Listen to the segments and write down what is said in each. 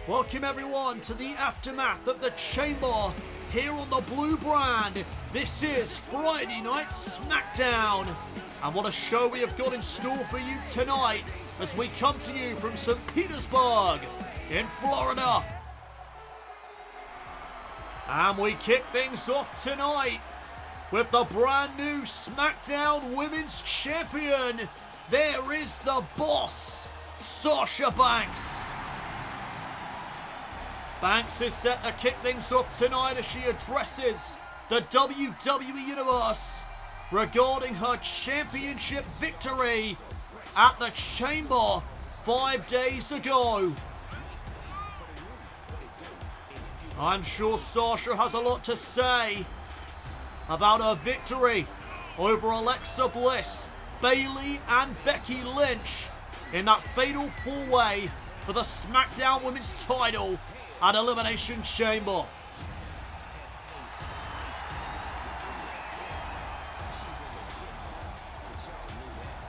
Welcome everyone to the aftermath of the Chamber here on the Blue Brand. This is Friday Night SmackDown. And what a show we have got in store for you tonight as we come to you from St. Petersburg in Florida. And we kick things off tonight with the brand new SmackDown Women's Champion. There is the boss, Sasha Banks. Banks is set to kick things off tonight as she addresses the WWE Universe regarding her championship victory at the Chamber 5 days ago. I'm sure Sasha has a lot to say about her victory over Alexa Bliss, Bayley and Becky Lynch in that fatal four-way for the SmackDown Women's title at Elimination Chamber.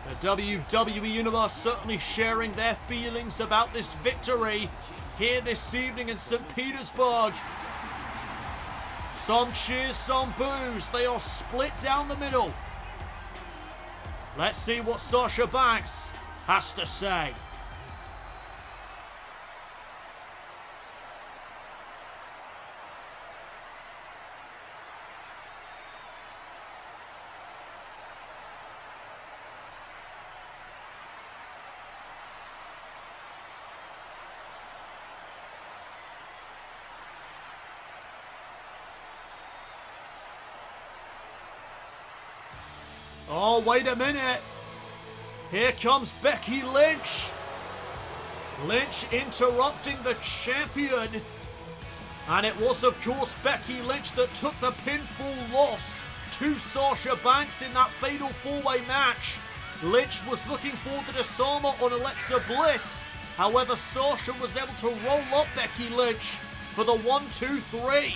The WWE Universe certainly sharing their feelings about this victory here this evening in St. Petersburg. Some cheers, some boos. They are split down the middle. Let's see what Sasha Banks has to say. Oh, wait a minute. Here comes Becky Lynch. Lynch interrupting the champion. And it was, of course, Becky Lynch that took the pinfall loss to Sasha Banks in that fatal four-way match. Lynch was looking for the disarmer on Alexa Bliss. However, Sasha was able to roll up Becky Lynch for the 1-2-3.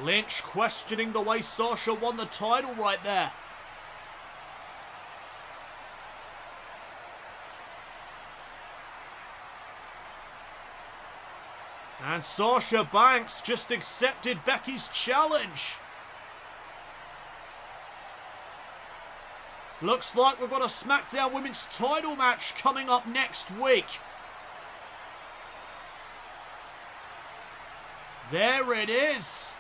Lynch questioning the way Sasha won the title right there. And Sasha Banks just accepted Becky's challenge. Looks like we've got a SmackDown Women's title match coming up next week. There it is.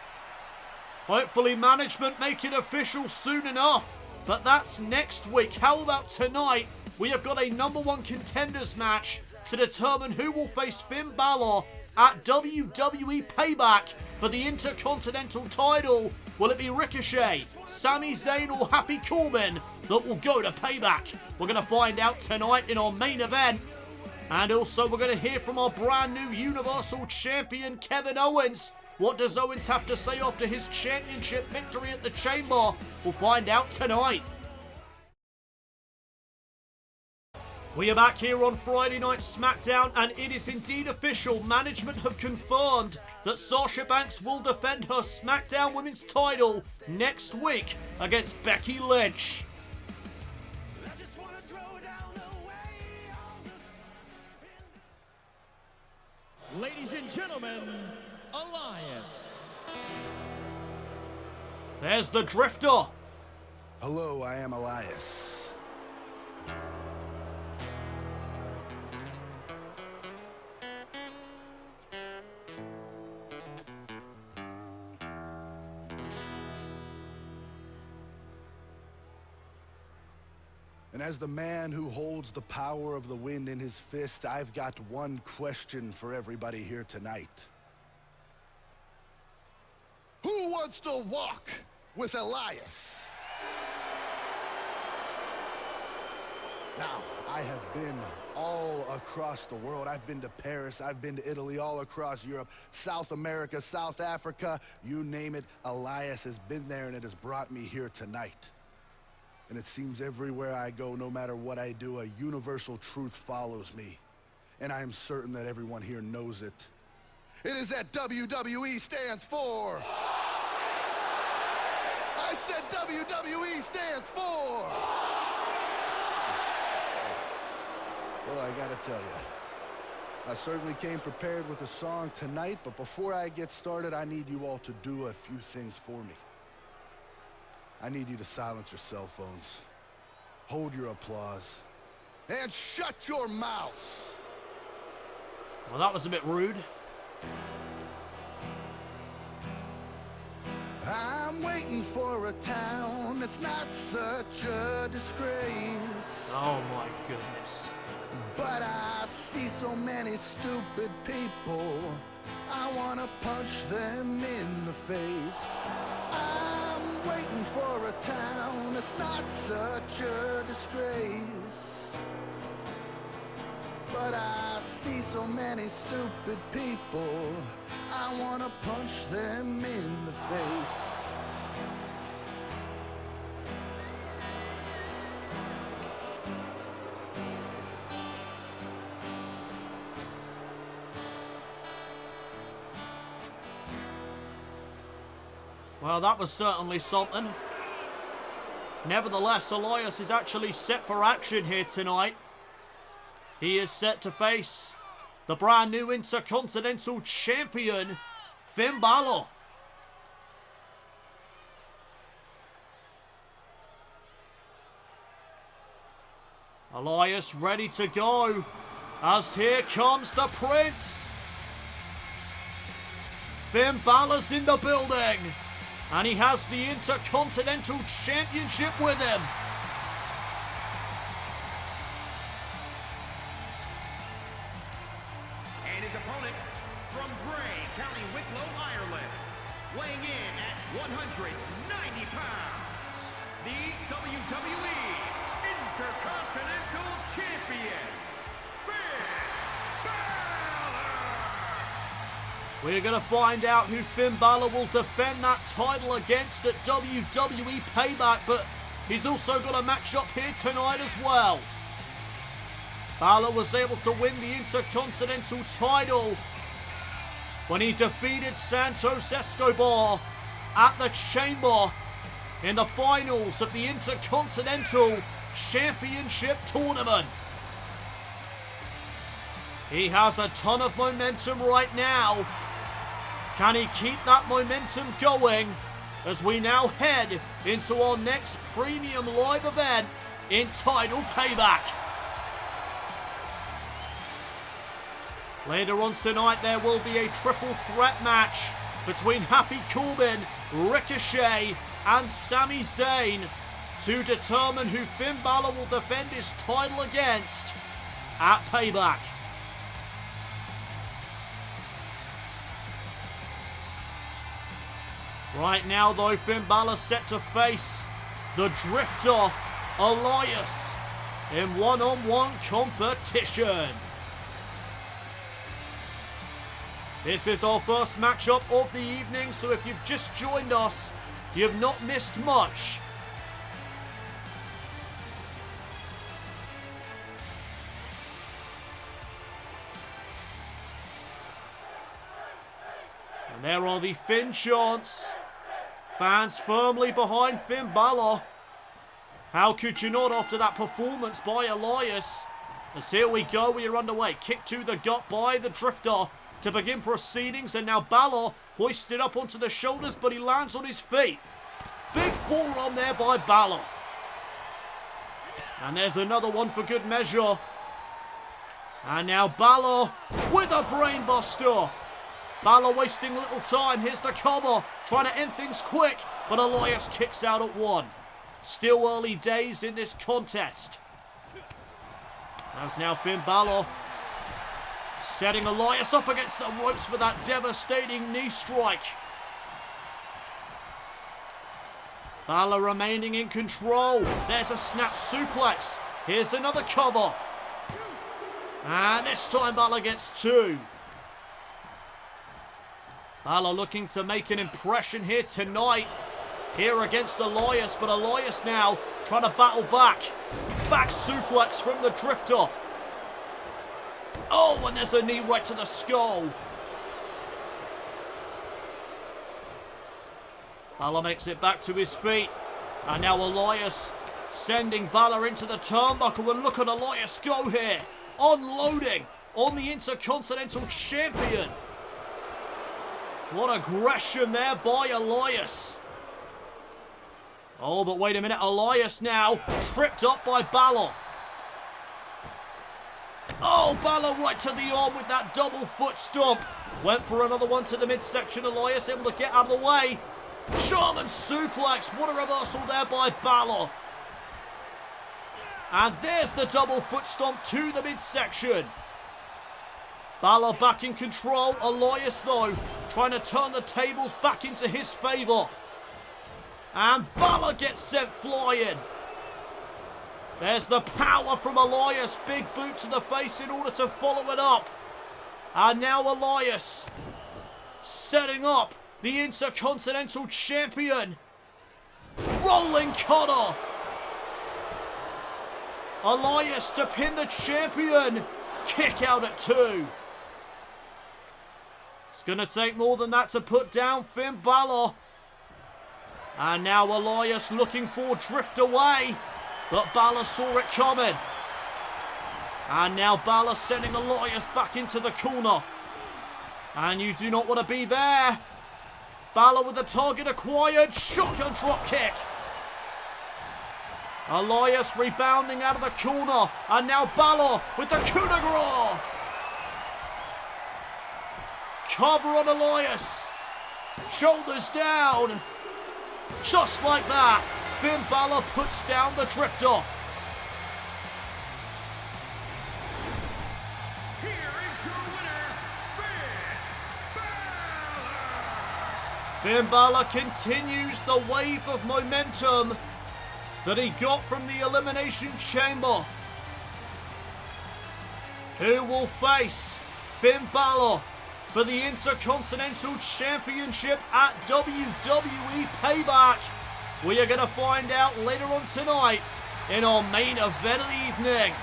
Hopefully management make it official soon enough. But that's next week. How about tonight? We have got a #1 contenders match to determine who will face Finn Balor at WWE Payback for the Intercontinental title. Will it be Ricochet, Sami Zayn or Happy Corbin that will go to Payback? We're going to find out tonight in our main event. And also we're going to hear from our brand new Universal Champion Kevin Owens. What does Owens have to say after his championship victory at the Chamber? We'll find out tonight. We are back here on Friday Night SmackDown, and it is indeed official. Management have confirmed that Sasha Banks will defend her SmackDown Women's title next week against Becky Lynch. Ladies and gentlemen, Elias. There's the Drifter. Hello, I am Elias. And as the man who holds the power of the wind in his fist, I've got one question for everybody here tonight. Who wants to walk with Elias? Now, I have been all across the world. I've been to Paris, I've been to Italy, all across Europe, South America, South Africa, you name it. Elias has been there, and it has brought me here tonight. And it seems everywhere I go, no matter what I do, a universal truth follows me. And I am certain that everyone here knows it. It is that WWE stands for. I said WWE stands for. Well, I gotta tell you, I certainly came prepared with a song tonight, but before I get started, I need you all to do a few things for me. I need you to silence your cell phones, hold your applause, and shut your mouths. Well, that was a bit rude. I'm waiting for a town that's not such a disgrace. Oh my goodness. But I see so many stupid people, I wanna punch them in the face. I'm waiting for a town that's not such a disgrace. But I see so many stupid people, I wanna punch them in the face. Well, that was certainly something. Nevertheless, Elias is actually set for action here tonight. He is set to face the brand new Intercontinental Champion, Finn Balor. Elias ready to go, as here comes the Prince. Finn Balor's in the building, and he has the Intercontinental Championship with him. And his opponent from Bray, County Wicklow, Ireland, weighing in at 190 pounds, the WWE Intercontinental Champion, Finn Balor. We're going to find out who Finn Balor will defend that title against at WWE Payback, but he's also got a matchup here tonight as well. Balor was able to win the Intercontinental title when he defeated Santos Escobar at the Chamber in the finals of the Intercontinental Championship Tournament. He has a ton of momentum right now. Can he keep that momentum going as we now head into our next premium live event in Title Payback? Later on tonight, there will be a triple threat match between Happy Corbin, Ricochet, and Sami Zayn to determine who Finn Balor will defend his title against at Payback. Right now, though, Finn Balor set to face the Drifter, Elias, in one-on-one competition. This is our first matchup of the evening, so if you've just joined us, you've not missed much. And there are the Finn chants. Fans firmly behind Finn Balor. How could you not after that performance by Elias? As here we go, we are underway. Kick to the gut by the Drifter to begin proceedings, and now Balor hoisted up onto the shoulders, but he lands on his feet. Big forearm there by Balor. And there's another one for good measure. And now Balor with a brainbuster. Balor wasting little time. Here's the cover, trying to end things quick, but Elias kicks out at one. Still early days in this contest. As now Finn Balor setting Elias up against the ropes for that devastating knee strike. Balor remaining in control. There's a snap suplex. Here's another cover. And this time Balor gets 2. Balor looking to make an impression here tonight. Here against Elias, but Elias now trying to battle back. Back suplex from the Drifter. Oh, and there's a knee right to the skull. Balor makes it back to his feet. And now Elias sending Balor into the turnbuckle. And look at Elias go here. Unloading on the Intercontinental Champion. What aggression there by Elias. Oh, but wait a minute. Elias now tripped up by Balor. Oh, Balor right to the arm with that double foot stomp. Went for another one to the midsection. Elias able to get out of the way. German suplex. What a reversal there by Balor. And there's the double foot stomp to the midsection. Balor back in control. Elias, though, trying to turn the tables back into his favour. And Balor gets sent flying. There's the power from Elias. Big boot to the face in order to follow it up. And now Elias setting up the Intercontinental Champion. Rolling cutter. Elias to pin the champion. Kick out at 2. It's going to take more than that to put down Finn Balor. And now Elias looking for drift away. But Balor saw it coming. And now Balor sending Elias back into the corner. And you do not want to be there. Balor with the target acquired. Shotgun drop kick. Elias rebounding out of the corner. And now Balor with the coup de grace. Cover on Elias. Shoulders down. Just like that, Finn Balor puts down the Drifter. Here is your winner, Finn Balor. Finn Balor continues the wave of momentum that he got from the Elimination Chamber. Who will face Finn Balor for the Intercontinental Championship at WWE Payback? We are going to find out later on tonight in our main event of the evening.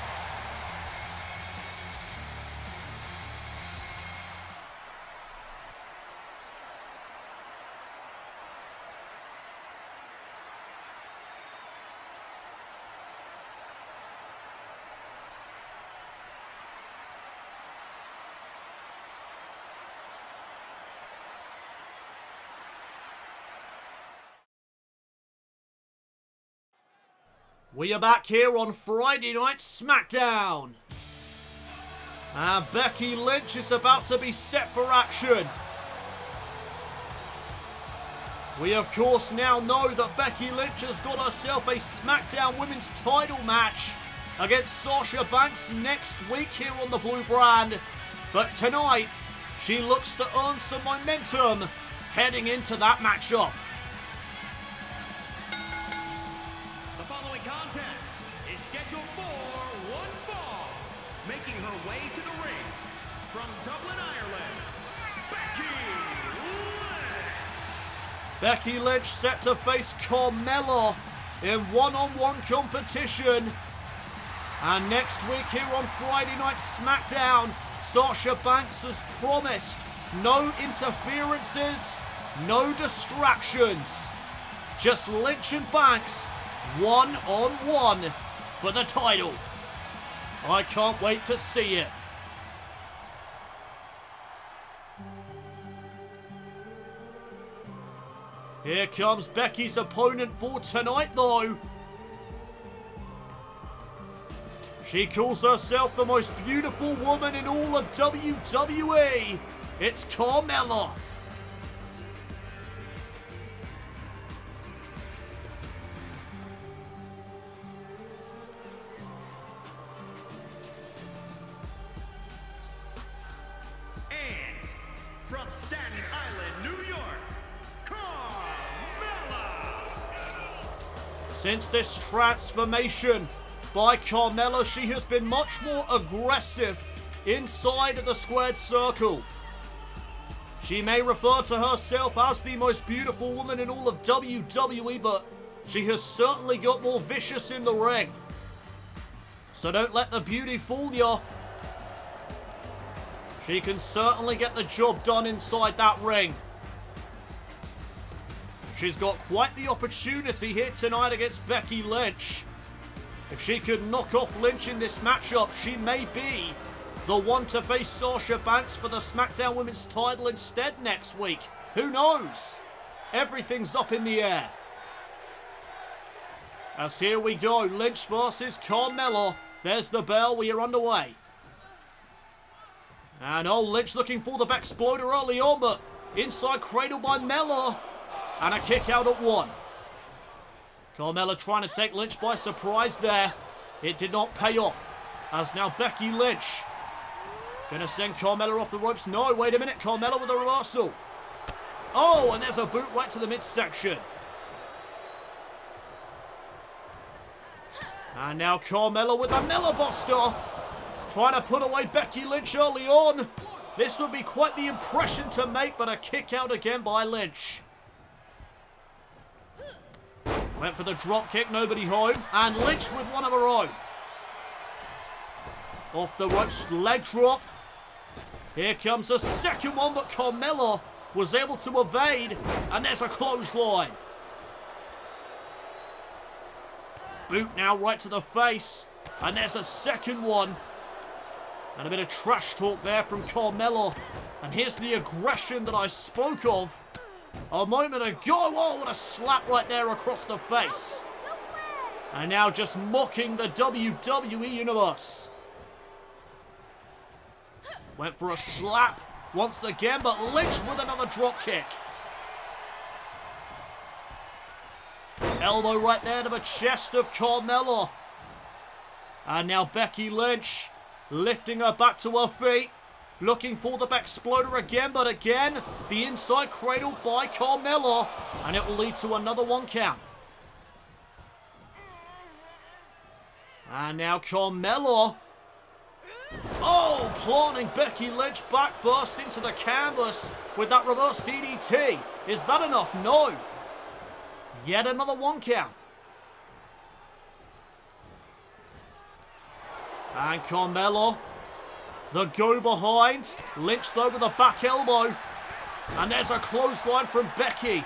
We are back here on Friday Night SmackDown. And Becky Lynch is about to be set for action. We of course now know that Becky Lynch has got herself a SmackDown Women's title match against Sasha Banks next week here on the Blue Brand. But tonight, she looks to earn some momentum heading into that matchup. Contest is scheduled for one fall. Making her way to the ring from Dublin, Ireland, Becky Lynch. Becky Lynch set to face Carmella in one-on-one competition. And next week here on Friday Night SmackDown, Sasha Banks has promised no interferences, no distractions. Just Lynch and Banks one-on-one for the title. I can't wait to see it. Here comes Becky's opponent for tonight, though. She calls herself the most beautiful woman in all of WWE. It's Carmella. From Staten Island, New York, Carmella. Since this transformation, by Carmella. She has been much more aggressive inside of the squared circle. She may refer to herself as the most beautiful woman in all of WWE, but she has certainly got more vicious in the ring. So don't let the beauty fool you. She can certainly get the job done inside that ring. She's got quite the opportunity here tonight against Becky Lynch. If she could knock off Lynch in this matchup, she may be the one to face Sasha Banks for the SmackDown Women's title instead next week. Who knows? Everything's up in the air. As here we go, Lynch versus Carmella. There's the bell, we are underway. And Lynch looking for the back exploder early on, but inside cradle by Mella. And a kick out at 1. Carmella trying to take Lynch by surprise there. It did not pay off. As now Becky Lynch gonna send Carmella off the ropes. No, wait a minute. Carmella with a reversal. Oh, and there's a boot right to the midsection. And now Carmella with a Mella Buster. Trying to put away Becky Lynch early on. This would be quite the impression to make, but a kick out again by Lynch. Went for the drop kick, nobody home. And Lynch with one of her own. Off the ropes, leg drop. Here comes a second one, but Carmella was able to evade. And there's a clothesline. Boot now right to the face. And there's a second one. And a bit of trash talk there from Carmella. And here's the aggression that I spoke of a moment ago. Oh, what a slap right there across the face. And now just mocking the WWE Universe. Went for a slap once again, but Lynch with another drop kick. Elbow right there to the chest of Carmella. And now Becky Lynch lifting her back to her feet. Looking for the back exploder again, but again, the inside cradle by Carmella. And it will lead to another 1 count. And now Carmella. Oh, planting Becky Lynch back first into the canvas with that reverse DDT. Is that enough? No. Yet another 1 count. And Carmella, the go behind. Lynch though with a back elbow. And there's a clothesline from Becky.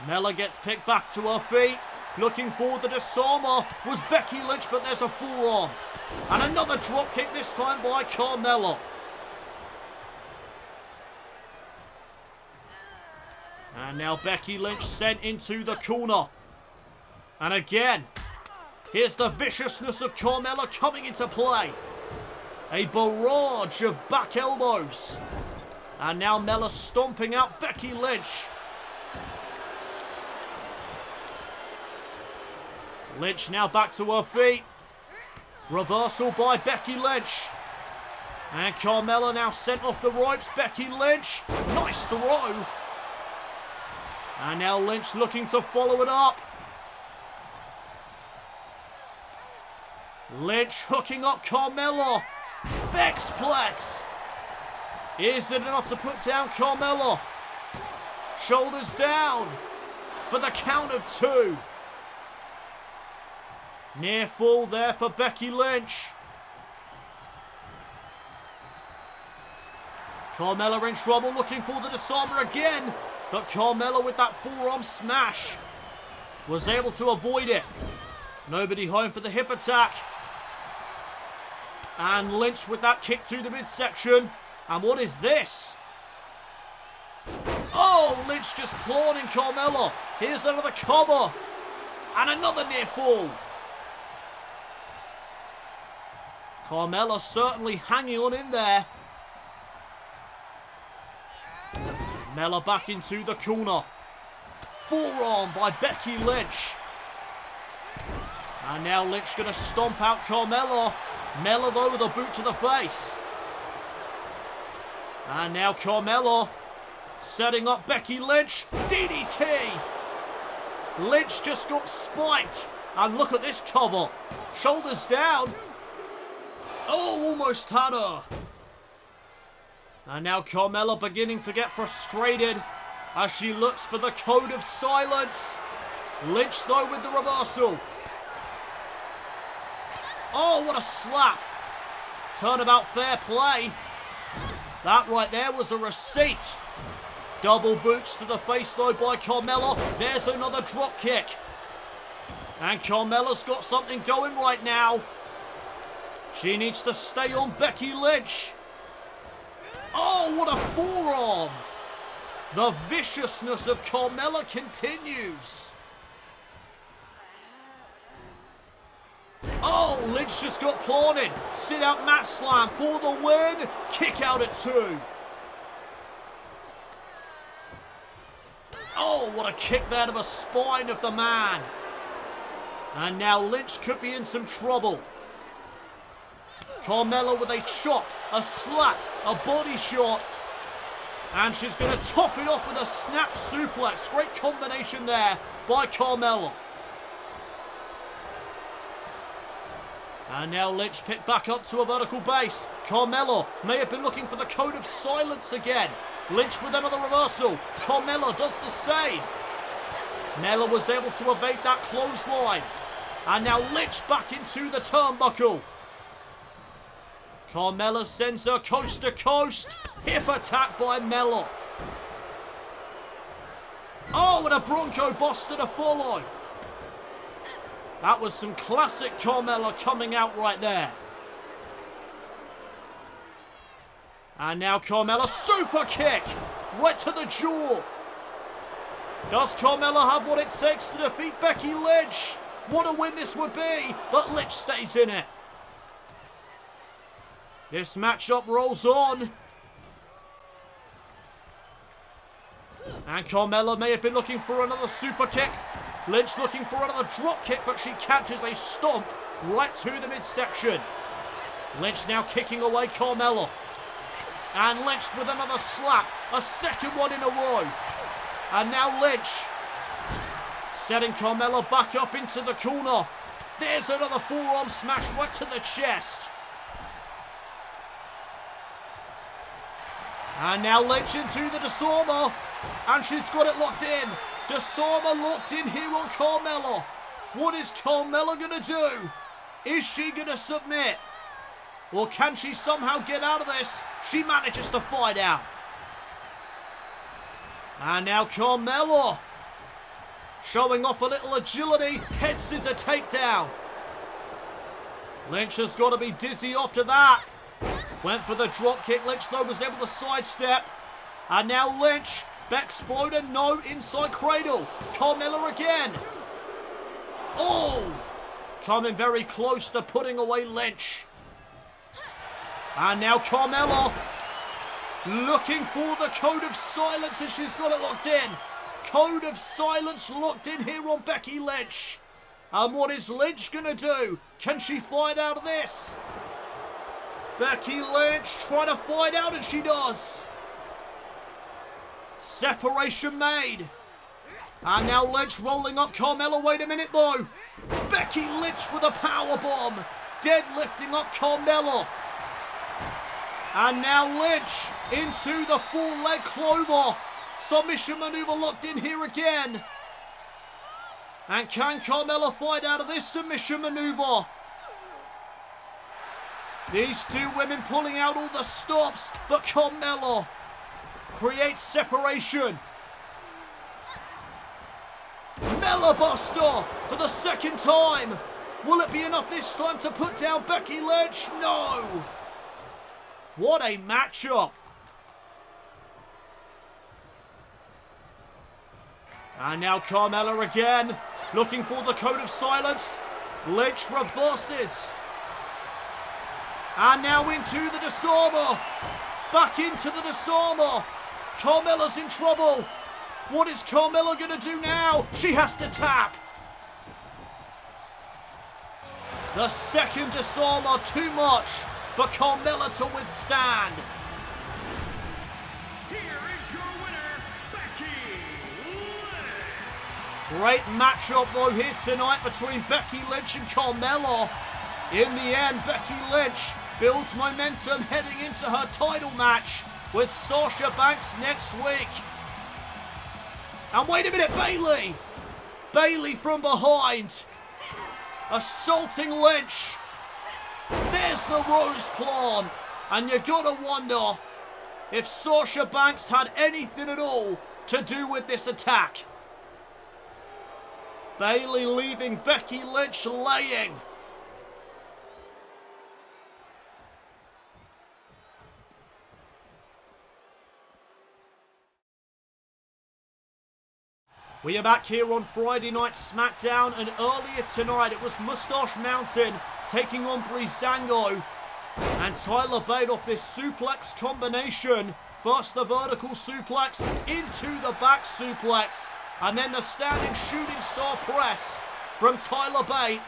Mella gets picked back to her feet. Looking for the disarmer was Becky Lynch, but there's a forearm. And another drop kick, this time by Carmella. And now Becky Lynch sent into the corner. And again, here's the viciousness of Carmella coming into play. A barrage of back elbows. And now Mella stomping out Becky Lynch. Lynch now back to her feet. Reversal by Becky Lynch. And Carmella now sent off the ropes. Becky Lynch, nice throw. And now Lynch looking to follow it up. Lynch hooking up Carmella. Bexplex. Is it enough to put down Carmella? Shoulders down for the count of 2. Near fall there for Becky Lynch. Carmella in trouble, looking for the disarmer again. But Carmella with that forearm smash was able to avoid it. Nobody home for the hip attack. And Lynch with that kick to the midsection. And what is this? Oh, Lynch just planting Carmella. Here's another cover. And another near fall. Carmella certainly hanging on in there. Mella back into the corner. Forearm by Becky Lynch. And now Lynch going to stomp out Carmella. Mella though with a boot to the face. And now Carmella setting up Becky Lynch. DDT. Lynch just got spiked. And look at this cover. Shoulders down. Oh, almost had her. And now Carmella beginning to get frustrated as she looks for the code of silence. Lynch though with the reversal. Oh, what a slap. Turnabout fair play. That right there was a receipt. Double boots to the face though by Carmella. There's another drop kick. And Carmella's got something going right now. She needs to stay on Becky Lynch. Oh, what a forearm. The viciousness of Carmella continues. Oh, Lynch just got planted. Sit out mat slam for the win. Kick out at 2. Oh, what a kick there to the spine of the man. And now Lynch could be in some trouble. Carmella with a chop, a slap, a body shot. And she's going to top it off with a snap suplex. Great combination there by Carmella. And now Lynch picked back up to a vertical base. Carmella may have been looking for the code of silence again. Lynch with another reversal. Carmella does the same. Mella was able to evade that clothesline. And now Lynch back into the turnbuckle. Carmella sends her coast to coast. Hip attack by Mella. Oh, and a Bronco Buster to follow. That was some classic Carmella coming out right there. And now Carmella super kick. Right to the jaw. Does Carmella have what it takes to defeat Becky Lynch? What a win this would be, but Lynch stays in it. This matchup rolls on. And Carmella may have been looking for another super kick. Lynch looking for another drop kick, but she catches a stomp right to the midsection. Lynch now kicking away Carmella. And Lynch with another slap, a second one in a row. And now Lynch setting Carmella back up into the corner. There's another forearm smash right to the chest. And now Lynch into the disarmer. And she's got it locked in. Disarmer locked in here on Carmella. What is Carmella going to do? Is she going to submit? Or can she somehow get out of this? She manages to fight out. And now Carmella showing off a little agility. Head scissor takedown. Lynch has got to be dizzy after that. Went for the drop kick. Lynch though was able to sidestep. And now Lynch. Backsploder, no, inside cradle. Carmella again. Oh! Coming very close to putting away Lynch. And now Carmella looking for the code of silence as she's got it locked in. Code of silence locked in here on Becky Lynch. And what is Lynch going to do? Can she fight out of this? Becky Lynch trying to fight out, and she does. Separation made. And now Lynch rolling up Carmella. Wait a minute though. Becky Lynch with a powerbomb. Deadlifting up Carmella. And now Lynch into the full leg clover. Submission maneuver locked in here again. And can Carmella fight out of this submission maneuver? These two women pulling out all the stops, but Carmella creates separation. Mella Buster for the second time. Will it be enough this time to put down Becky Lynch? No. What a matchup. And now Carmella again, looking for the code of silence. Lynch reverses. And now into the disarmer. Back into the disarmer. Carmella's in trouble. What is Carmella going to do now? She has to tap. The second disarmer, too much for Carmella to withstand. Here is your winner, Becky Lynch. Great matchup though here tonight between Becky Lynch and Carmella. In the end, Becky Lynch builds momentum heading into her title match with Sasha Banks next week. And wait a minute, Bayley! Bayley from behind, assaulting Lynch. There's the Rose Plant, and you gotta wonder if Sasha Banks had anything at all to do with this attack. Bayley leaving Becky Lynch laying. We are back here on Friday Night SmackDown, and earlier tonight it was Mustache Mountain taking on Breezango, and Tyler Bate off this suplex combination. First the vertical suplex into the back suplex, and then the standing shooting star press from Tyler Bate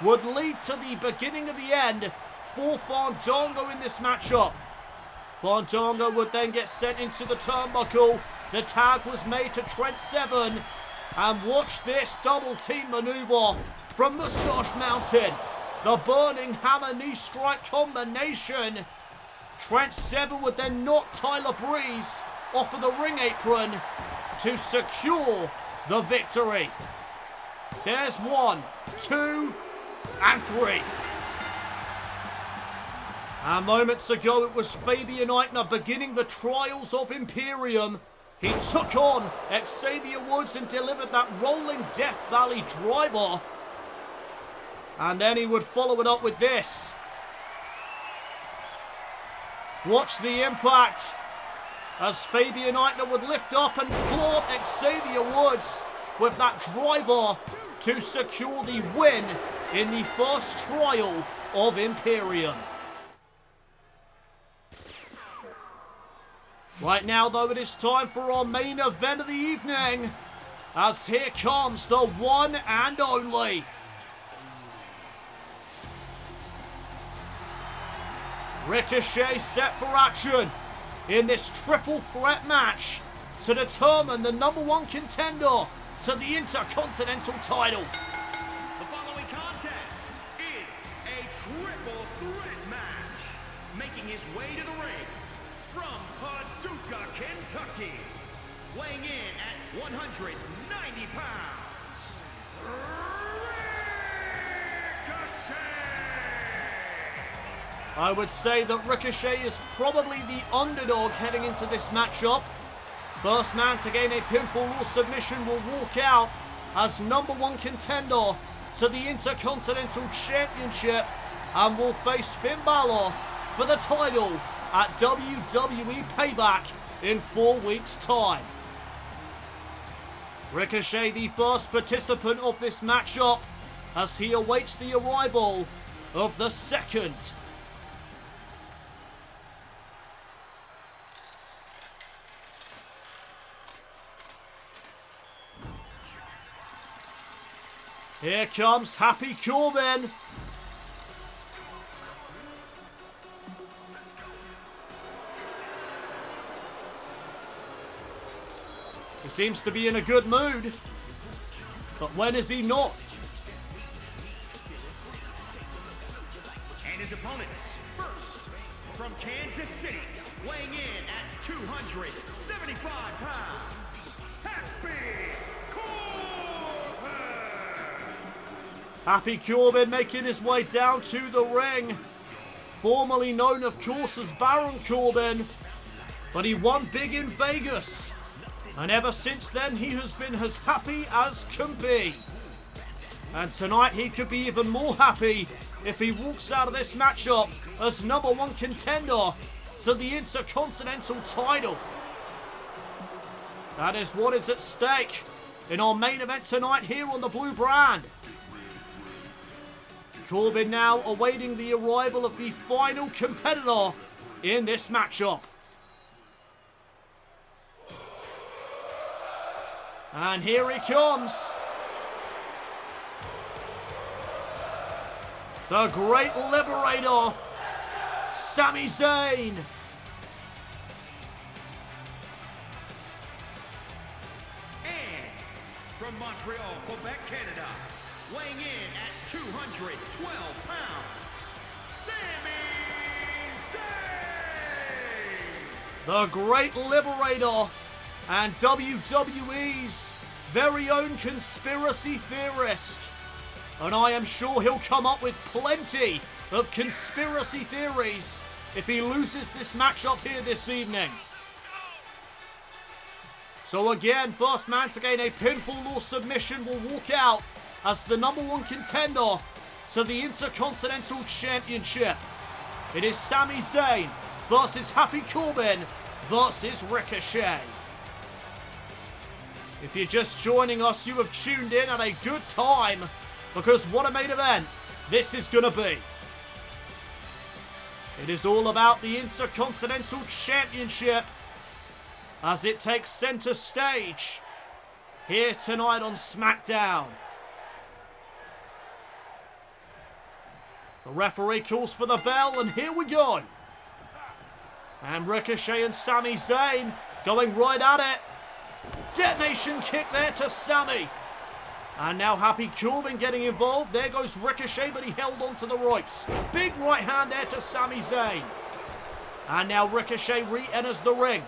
would lead to the beginning of the end for Fandango in this matchup. Fandango would then get sent into the turnbuckle. The tag was made to Trent Seven. And watch this double team maneuver from Mustache Mountain. The burning hammer knee strike combination. Trent Seven would then knock Tyler Breeze off of the ring apron to secure the victory. There's 1, 2, and 3. And moments ago it was Fabian Eichner beginning the trials of Imperium. He took on Xavier Woods and delivered that rolling Death Valley driver. And then he would follow it up with this. Watch the impact as Fabian Eichner would lift up and plant Xavier Woods with that driver to secure the win in the first trial of Imperium. Right now, though, it is time for our main event of the evening, as here comes the one and only Ricochet set for action in this triple threat match to determine the #1 contender to the Intercontinental title. The following contest is a triple threat match. Making his way to the ring from Paducah, Kentucky, weighing in at 190 pounds, Ricochet! I would say that Ricochet is probably the underdog heading into this matchup. First man to gain a pinfall or submission will walk out as #1 contender to the Intercontinental Championship and will face Finn Balor for the title at WWE Payback in 4 weeks' time. Ricochet, the first participant of this matchup, as he awaits the arrival of the second. Here comes Happy Corbin. He seems to be in a good mood, but when is he not? And his opponents, first, from Kansas City, weighing in at 275 pounds, Happy Corbin! Happy Corbin making his way down to the ring. Formerly known, of course, as Baron Corbin, but he won big in Vegas. And ever since then, he has been as happy as can be. And tonight, he could be even more happy if he walks out of this matchup as #1 contender to the Intercontinental title. That is what is at stake in our main event tonight here on the Blue Brand. Corbin now awaiting the arrival of the final competitor in this matchup. And here he comes. The Great Liberator, Sami Zayn. And from Montreal, Quebec, Canada, weighing in at 212 pounds, Sami Zayn! The Great Liberator and WWE's very own conspiracy theorist. And I am sure he'll come up with plenty of conspiracy theories if he loses this matchup here this evening. So again, first man to gain a pinfall or submission will walk out as the #1 contender to the Intercontinental Championship. It is Sami Zayn versus Happy Corbin versus Ricochet. If you're just joining us, you have tuned in at a good time, because what a main event this is going to be. It is all about the Intercontinental Championship as it takes center stage here tonight on SmackDown. The referee calls for the bell, and here we go. And Ricochet and Sami Zayn going right at it. Detonation kick there to Sami. And now Happy Corbin getting involved. There goes Ricochet, but he held on to the ropes. Big right hand there to Sami Zayn. And now Ricochet re-enters the ring.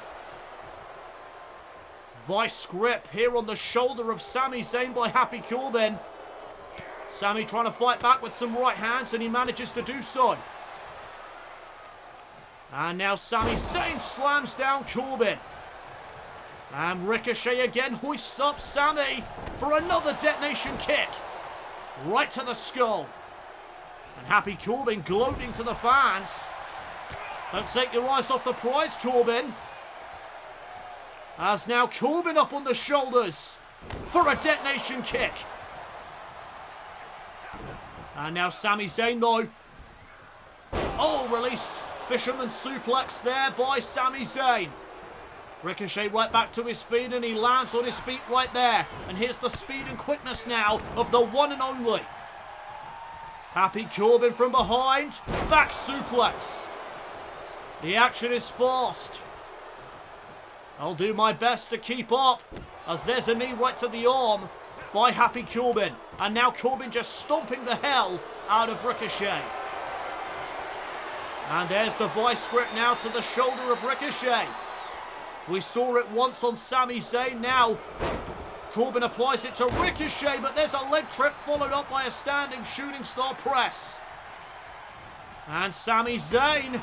Vice grip here on the shoulder of Sami Zayn by Happy Corbin. Sami trying to fight back with some right hands, and he manages to do so. And now Sami Zayn slams down Corbin. And Ricochet again hoists up Sami for another detonation kick. Right to the skull. And Happy Corbin gloating to the fans. Don't take your eyes off the prize, Corbin. As now Corbin up on the shoulders for a detonation kick. And now Sami Zayn though. Oh, release. Fisherman suplex there by Sami Zayn. Ricochet right back to his feet, and he lands on his feet right there. And here's the speed and quickness now of the one and only. Happy Corbin from behind. Back suplex. The action is fast. I'll do my best to keep up, as there's a knee right to the arm by Happy Corbin. And now Corbin just stomping the hell out of Ricochet. And there's the vice grip now to the shoulder of Ricochet. We saw it once on Sami Zayn. Now Corbin applies it to Ricochet, but there's a leg trip followed up by a standing shooting star press. And Sami Zayn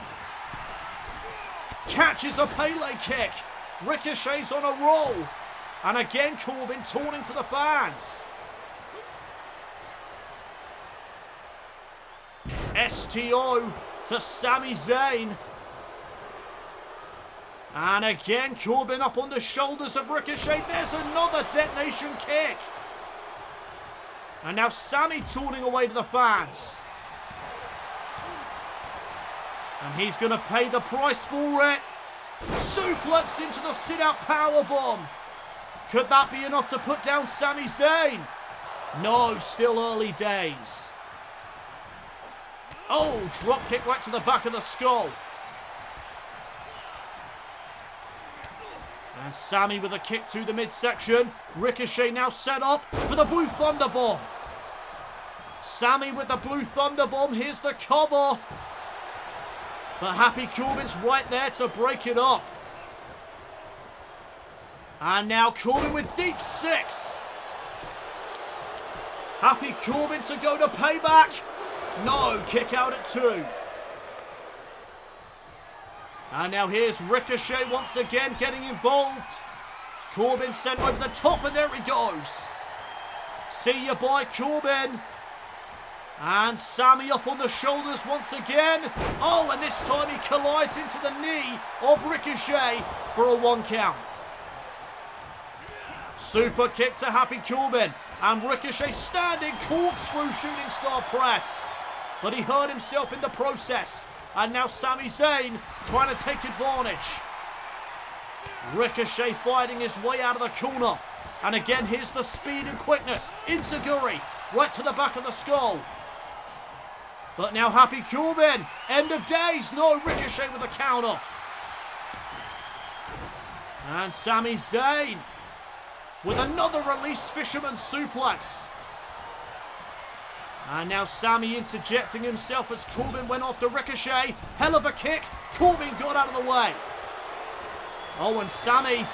catches a Pele kick. Ricochet's on a roll. And again Corbin taunting to the fans. STO to Sami Zayn. And again Corbin up on the shoulders of Ricochet. There's another detonation kick. And now Sami taunting away to the fans. And he's going to pay the price for it. Suplex into the sit-out powerbomb. Could that be enough to put down Sami Zayn? No, still early days. Oh, drop kick right to the back of the skull. And Sami with a kick to the midsection. Ricochet now set up for the Blue Thunder Bomb. Sami with the Blue Thunder Bomb. Here's the cover. But Happy Corbin's right there to break it up. And now Corbin with deep six. Happy Corbin to go to payback. No, kick out at 2. And now here's Ricochet once again getting involved. Corbin sent over the top, and there he goes. See ya, boy, Corbin. And Sami up on the shoulders once again. Oh, and this time he collides into the knee of Ricochet for a 1 count. Super kick to Happy Corbin. And Ricochet standing corkscrew shooting star press. But he hurt himself in the process. And now Sami Zayn trying to take advantage. Ricochet fighting his way out of the corner. And again, here's the speed and quickness. Enziguri right to the back of the skull. But now Happy Corbin. End of days. No, Ricochet with a counter. And Sami Zayn with another release fisherman suplex. And now Sami interjecting himself as Corbin went off the Ricochet. Hell of a kick. Corbin got out of the way. Oh, and Sami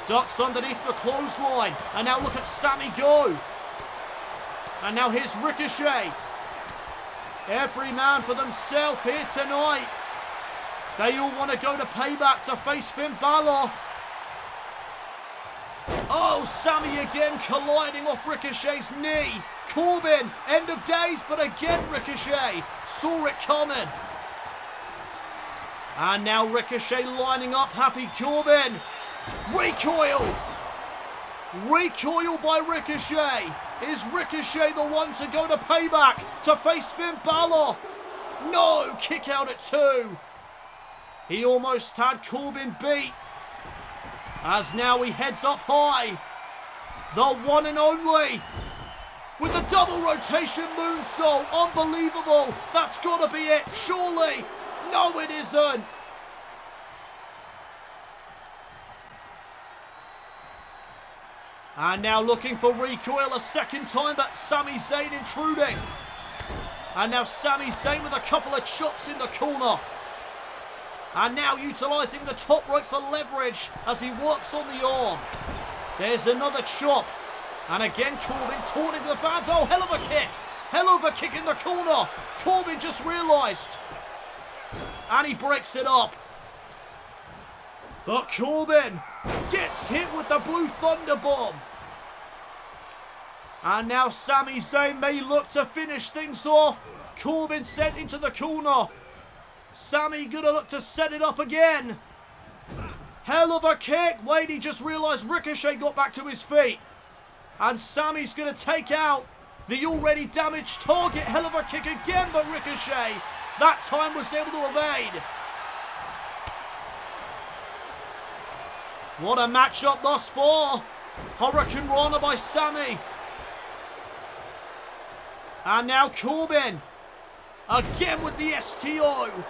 ducks underneath the clothesline. And now look at Sami go. And now here's Ricochet. Every man for themselves here tonight. They all want to go to Payback to face Finn Balor. Oh, Sami again colliding off Ricochet's knee. Corbin, end of days, but again Ricochet saw it coming. And now Ricochet lining up Happy Corbin. Recoil. Recoil by Ricochet. Is Ricochet the one to go to Payback to face Finn Balor? No, kick out at 2. He almost had Corbin beat. As now he heads up high. The one and only. With the double rotation moonsault. Unbelievable. That's got to be it, surely. No, it isn't. And now looking for recoil a second time, but Sami Zayn intruding. And now Sami Zayn with a couple of chops in the corner. And now utilising the top rope for leverage as he works on the arm. There's another chop. And again Corbin taunting the fans. Oh, hell of a kick. Hell of a kick in the corner. Corbin just realised. And he breaks it up. But Corbin gets hit with the Blue Thunder Bomb. And now Sami Zayn may look to finish things off. Corbin sent into the corner. Sami gonna look to set it up again. Hell of a kick. Wait, he just realised Ricochet got back to his feet. And Sami's gonna take out the already damaged target. Hell of a kick again, but Ricochet that time was able to evade. What a matchup thus far. Hurricane Rana by Sami. And now Corbin. Again with the STO.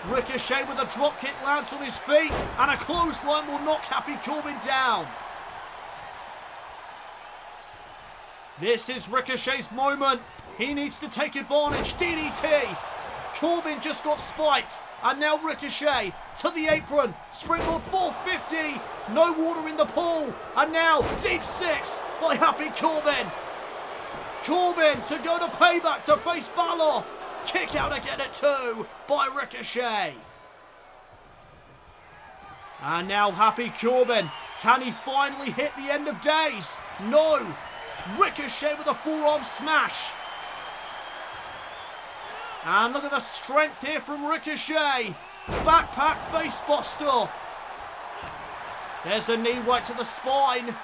Ricochet with a dropkick lands on his feet. And a clothesline will knock Happy Corbin down. This is Ricochet's moment. He needs to take advantage. DDT. Corbin just got spiked. And now Ricochet to the apron. Springboard 450. No water in the pool. And now deep 6 by Happy Corbin. Corbin to go to Payback to face Balor. Kick out again at 2 by Ricochet. And now Happy Corbin. Can he finally hit the end of days? No. Ricochet with a forearm smash. And look at the strength here from Ricochet. Backpack facebuster. There's a knee right to the spine.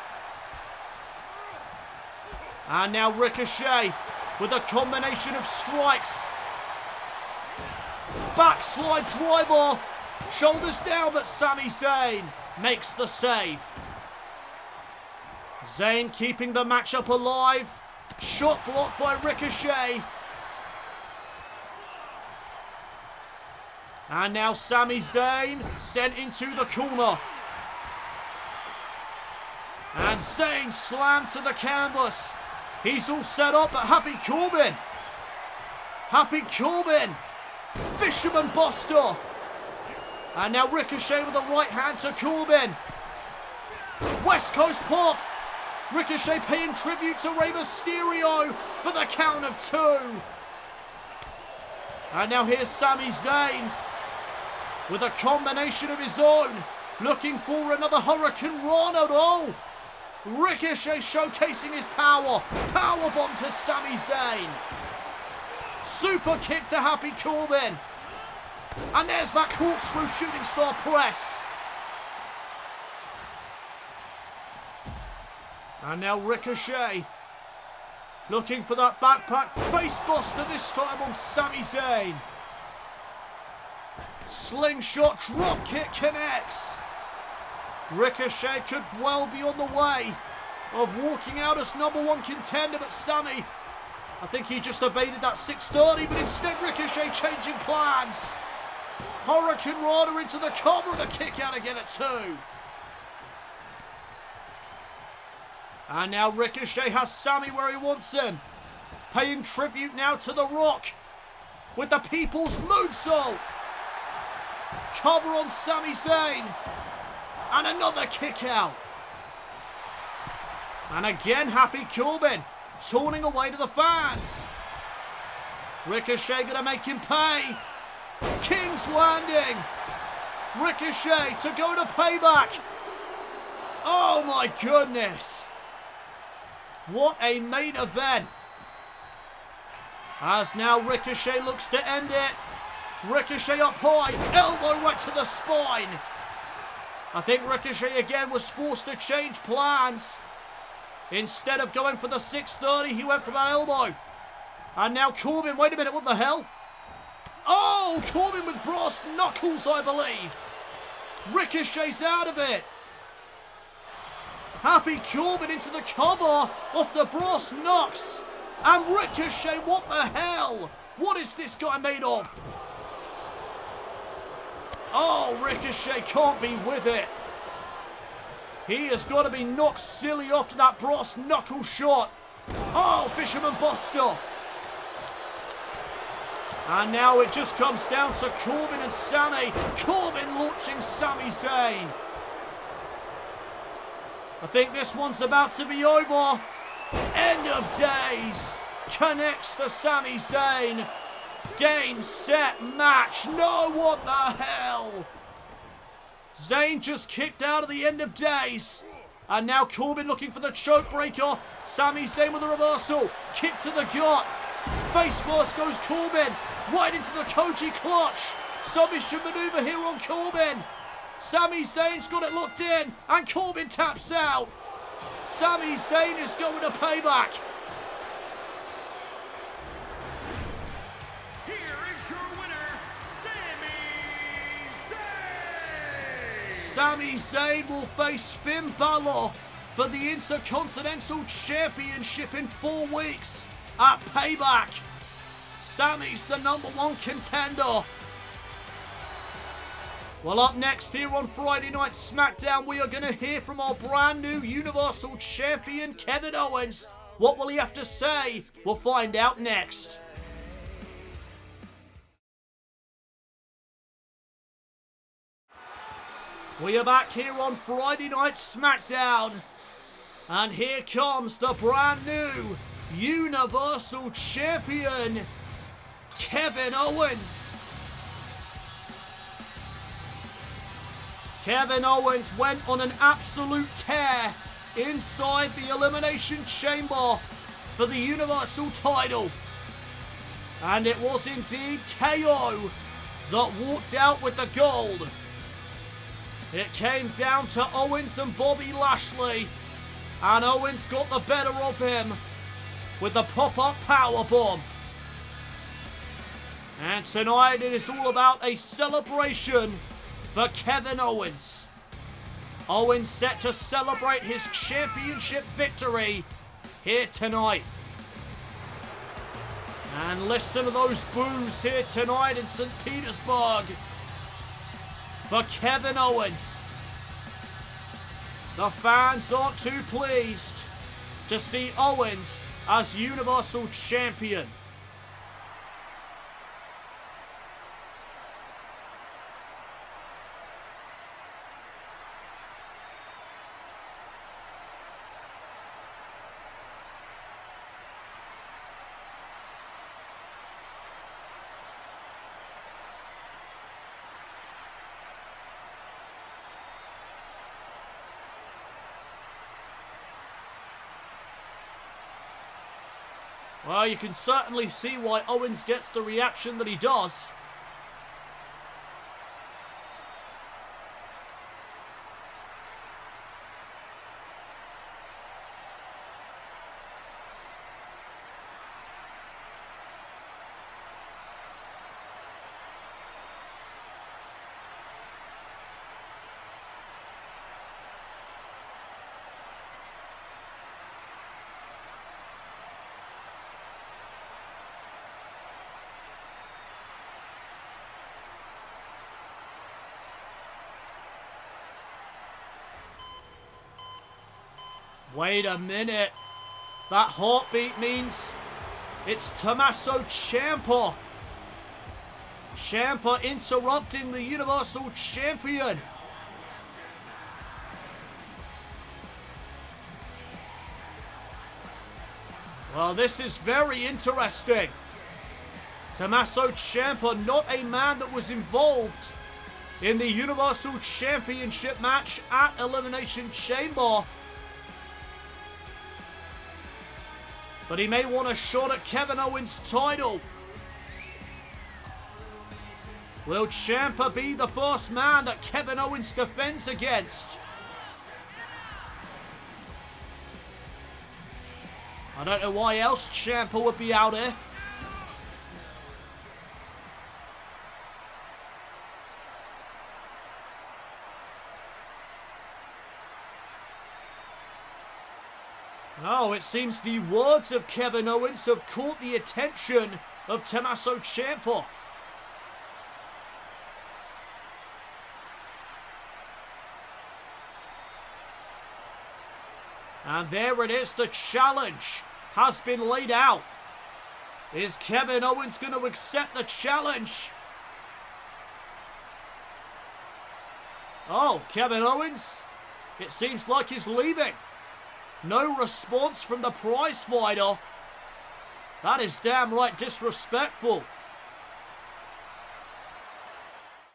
And now Ricochet with a combination of strikes. Backslide driver. Shoulders down, but Sami Zayn makes the save. Zayn keeping the matchup alive. Shot blocked by Ricochet. And now Sami Zayn sent into the corner. And Zayn slammed to the canvas. He's all set up, but Happy Corbin. Happy Corbin. Fisherman Buster. And now Ricochet with the right hand to Corbin. West Coast pop. Ricochet paying tribute to Rey Mysterio for the count of 2. And now here's Sami Zayn with a combination of his own. Looking for another Hurricane Rana. Oh! Ricochet showcasing his power. Powerbomb to Sami Zayn. Super kick to Happy Corbin. And there's that corkscrew shooting star press. And now Ricochet looking for that backpack facebuster, this time on Sami Zayn. Slingshot dropkick connects. Ricochet could well be on the way of walking out as #1 contender, but Sami, I think he just evaded that 630, but instead Ricochet changing plans. Hurricane Rana into the cover and a kick out again at 2. And now Ricochet has Sami where he wants him. Paying tribute now to The Rock. With the People's Moonsault. Cover on Sami Zayn. And another kick out. And again, Happy Corbin. Taunting away to the fans. Ricochet going to make him pay. King's Landing. Ricochet to go to payback. Oh my goodness. What a main event. As now Ricochet looks to end it. Ricochet up high. Elbow right to the spine. I think Ricochet again was forced to change plans. Instead of going for the 630, he went for that elbow. And now Corbin, wait a minute, what the hell? Oh, Corbin with brass knuckles, I believe. Ricochet's out of it. Happy Corbin into the cover off the brass knucks. And Ricochet, what the hell? What is this guy made of? Oh, Ricochet can't be with it. He has got to be knocked silly after that brass knuckle shot. Oh, Fisherman Buster. And now it just comes down to Corbin and Sami. Corbin launching Sami Zayn. I think this one's about to be over. End of days. Connects to Sami Zayn. Game, set, match. No, what the hell? Zayn just kicked out of the end of days. And now Corbin looking for the choke breaker. Sami Zayn with a reversal. Kick to the gut. Face first goes Corbin. Right into the Koji clutch. Submission maneuver here on Corbin. Sami Zayn's got it locked in. And Corbin taps out. Sami Zayn is going to payback. Here is your winner, Sami Zayn! Sami Zayn will face Finn Balor for the Intercontinental Championship in 4 weeks at Payback. Sami's the #1 contender. Well, up next here on Friday Night SmackDown, we are going to hear from our brand new Universal Champion, Kevin Owens. What will he have to say? We'll find out next. We are back here on Friday Night SmackDown. And here comes the brand new Universal Champion, Kevin Owens. Kevin Owens went on an absolute tear inside the Elimination Chamber for the Universal title. And it was indeed KO that walked out with the gold. It came down to Owens and Bobby Lashley. And Owens got the better of him with the pop-up powerbomb. And tonight it is all about a celebration for Kevin Owens. Owens set to celebrate his championship victory here tonight. And listen to those boos here tonight in St. Petersburg for Kevin Owens. The fans aren't too pleased to see Owens as Universal Champion. Well, you can certainly see why Owens gets the reaction that he does. Wait a minute. That heartbeat means it's Tommaso Ciampa. Ciampa interrupting the Universal Champion. Well, this is very interesting. Tommaso Ciampa, not a man that was involved in the Universal Championship match at Elimination Chamber. But he may want a shot at Kevin Owens' title. Will Ciampa be the first man that Kevin Owens defends against? I don't know why else Ciampa would be out here. Oh, it seems the words of Kevin Owens have caught the attention of Tommaso Ciampa. And there it is, the challenge has been laid out. Is Kevin Owens going to accept the challenge? Oh, Kevin Owens, it seems like he's leaving. No response from the prize fighter. That is damn right disrespectful.